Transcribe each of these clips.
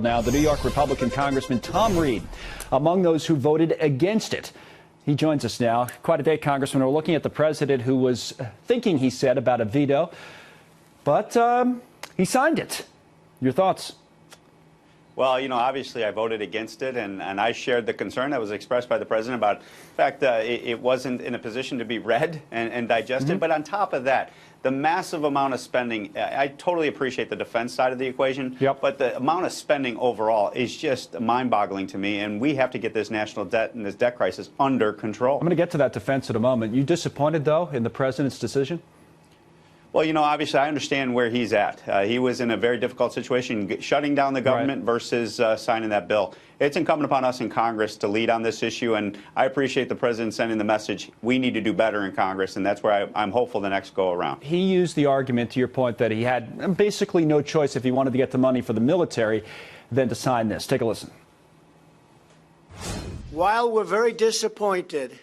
Now, the New York Republican Congressman Tom Reed, among those who voted against it. He joins us now. Quite a day, Congressman. We're looking at the president who was thinking, he said, about a veto, but he signed it. Your thoughts? Well, obviously I voted against it, and I shared the concern that was expressed by the president about the fact that it wasn't in a position to be read and digested. But on top of that, the massive amount of spending, I totally appreciate the defense side of the equation, but the amount of spending overall is just mind-boggling to me, and we have to get this national debt and this debt crisis under control. I'm going to get to that defense in a moment. You disappointed, though, in the president's decision? Well, obviously I understand where he's at. He was in a very difficult situation, shutting down the government versus signing that bill. It's incumbent upon us in Congress to lead on this issue, and I appreciate the president sending the message we need to do better in Congress, and that's where I'm hopeful the next go around. He used the argument, to your point, that he had basically no choice if he wanted to get the money for the military than to sign this. Take a listen. While we're very disappointed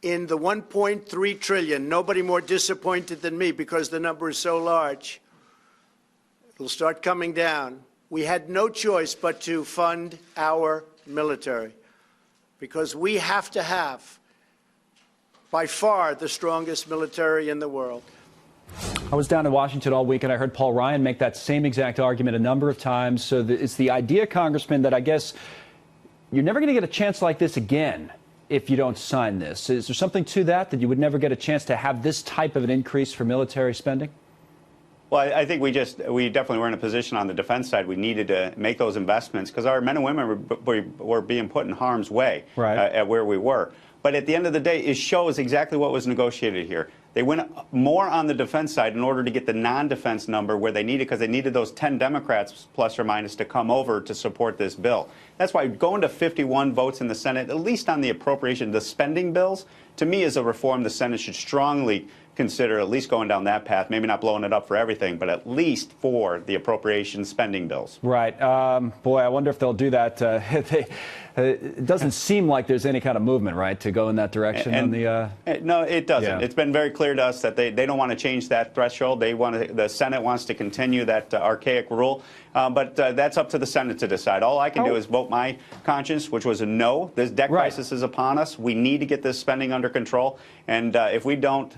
in the 1.3 trillion, nobody more disappointed than me because the number is so large. It'll start coming down. We had no choice but to fund our military because we have to have, by far, the strongest military in the world. I was down in Washington all week, and I heard Paul Ryan make that same exact argument a number of times. So it's the idea, Congressman, that I guess you're never going to get a chance like this again if you don't sign this. Is there something to that you would never get a chance to have this type of an increase for military spending? Well, I think we definitely were in a position on the defense side. We needed to make those investments because our men and women were being put in harm's way at where we were. But at the end of the day, it shows exactly what was negotiated here. They went more on the defense side in order to get the non-defense number where they needed, because they needed those 10 Democrats, plus or minus, to come over to support this bill. That's why going to 51 votes in the Senate, at least on the appropriation, the spending bills, to me is a reform the Senate should strongly consider, at least going down that path, maybe not blowing it up for everything, but at least for the appropriation spending bills. Right. Boy, I wonder if they'll do that. It doesn't seem like there's any kind of movement, right, to go in that direction. No, it doesn't. It's been very clear to us that they don't want to change that threshold. The Senate wants to continue that archaic rule. But that's up to the Senate to decide. All I can do is vote my conscience, which was a no. This debt crisis is upon us. We need to get this spending under control. And if we don't,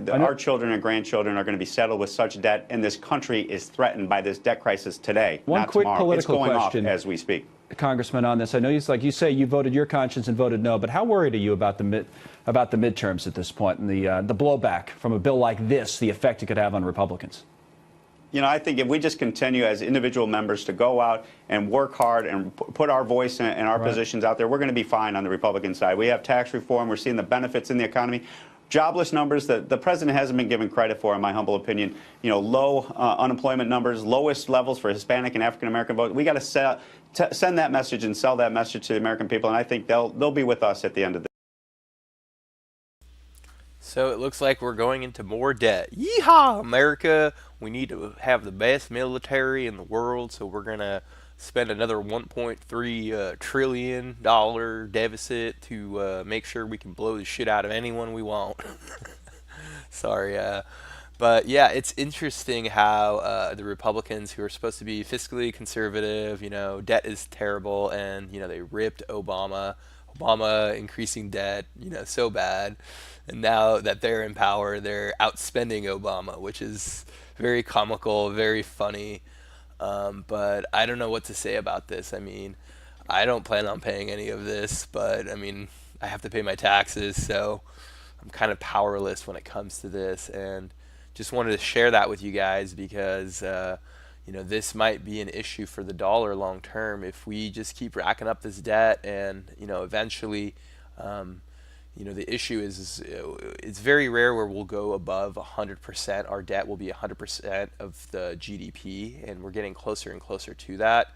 our children and grandchildren are going to be saddled with such debt, and this country is threatened by this debt crisis today, not quick tomorrow. Political it's going question off as we speak. Congressman, on this, I know like you say, you voted your conscience and voted no, but how worried are you about the midterms at this point and the blowback from a bill like this, the effect it could have on Republicans? I think if we just continue as individual members to go out and work hard and put our voice and our positions out there, we're going to be fine on the Republican side. We have tax reform. We're seeing the benefits in the economy. Jobless numbers that the president hasn't been given credit for, in my humble opinion. Low unemployment numbers, lowest levels for Hispanic and African American vote. We got to send that message and sell that message to the American people, and I think they'll be with us at the end of the day. So it looks like we're going into more debt. Yeehaw, America! We need to have the best military in the world, so we're going to spend another $1.3 trillion deficit to make sure we can blow the shit out of anyone we want. Sorry. But yeah, it's interesting how the Republicans, who are supposed to be fiscally conservative, debt is terrible, and, they ripped Obama increasing debt, so bad. And now that they're in power, they're outspending Obama, which is very comical, very funny. But I don't know what to say about this. I mean, I don't plan on paying any of this, but I mean, I have to pay my taxes, so I'm kind of powerless when it comes to this. And just wanted to share that with you guys because, this might be an issue for the dollar long term if we just keep racking up this debt and, eventually, the issue is it's very rare where we'll go above 100%. Our debt will be 100% of the GDP, and we're getting closer and closer to that.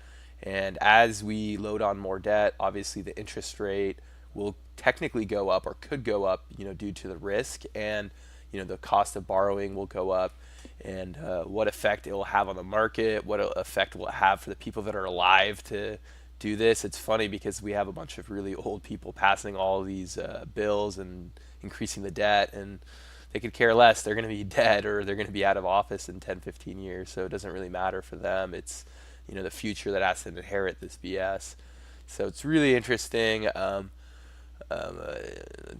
And as we load on more debt, obviously the interest rate will technically go up, or could go up, due to the risk, and the cost of borrowing will go up, and what effect it will have on the market, what effect will it have for the people that are alive to do this. It's funny because we have a bunch of really old people passing all these bills and increasing the debt, and they could care less. They're going to be dead or they're going to be out of office in 10, 15 years, so it doesn't really matter for them. It's the future that has to inherit this BS. So it's really interesting.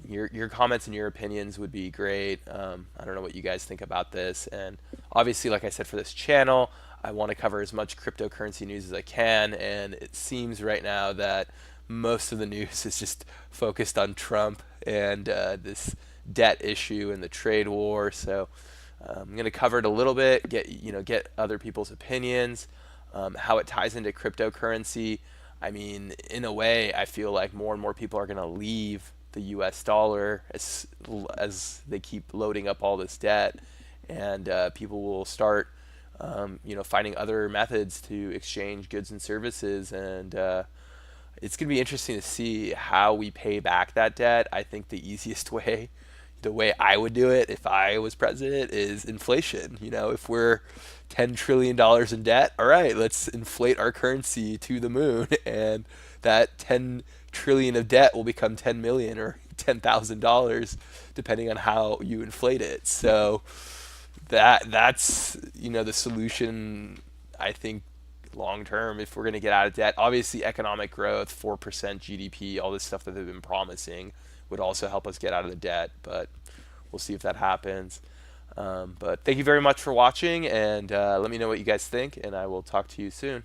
Your comments and your opinions would be great. I don't know what you guys think about this. And obviously, like I said, for this channel, I want to cover as much cryptocurrency news as I can. And it seems right now that most of the news is just focused on Trump and this debt issue and the trade war. So I'm going to cover it a little bit, get other people's opinions, how it ties into cryptocurrency. I mean, in a way, I feel like more and more people are going to leave the U.S. dollar as they keep loading up all this debt, and people will start, finding other methods to exchange goods and services, and it's going to be interesting to see how we pay back that debt. I think the easiest way, the way I would do it if I was president, is inflation. If we're $10 trillion in debt, all right, let's inflate our currency to the moon, and that 10 trillion of debt will become 10 million or $10,000, depending on how you inflate it. So that's the solution, I think, long term, if we're going to get out of debt. Obviously, economic growth, 4% GDP, all this stuff that they've been promising would also help us get out of the debt, but we'll see if that happens. But thank you very much for watching, and let me know what you guys think, and I will talk to you soon.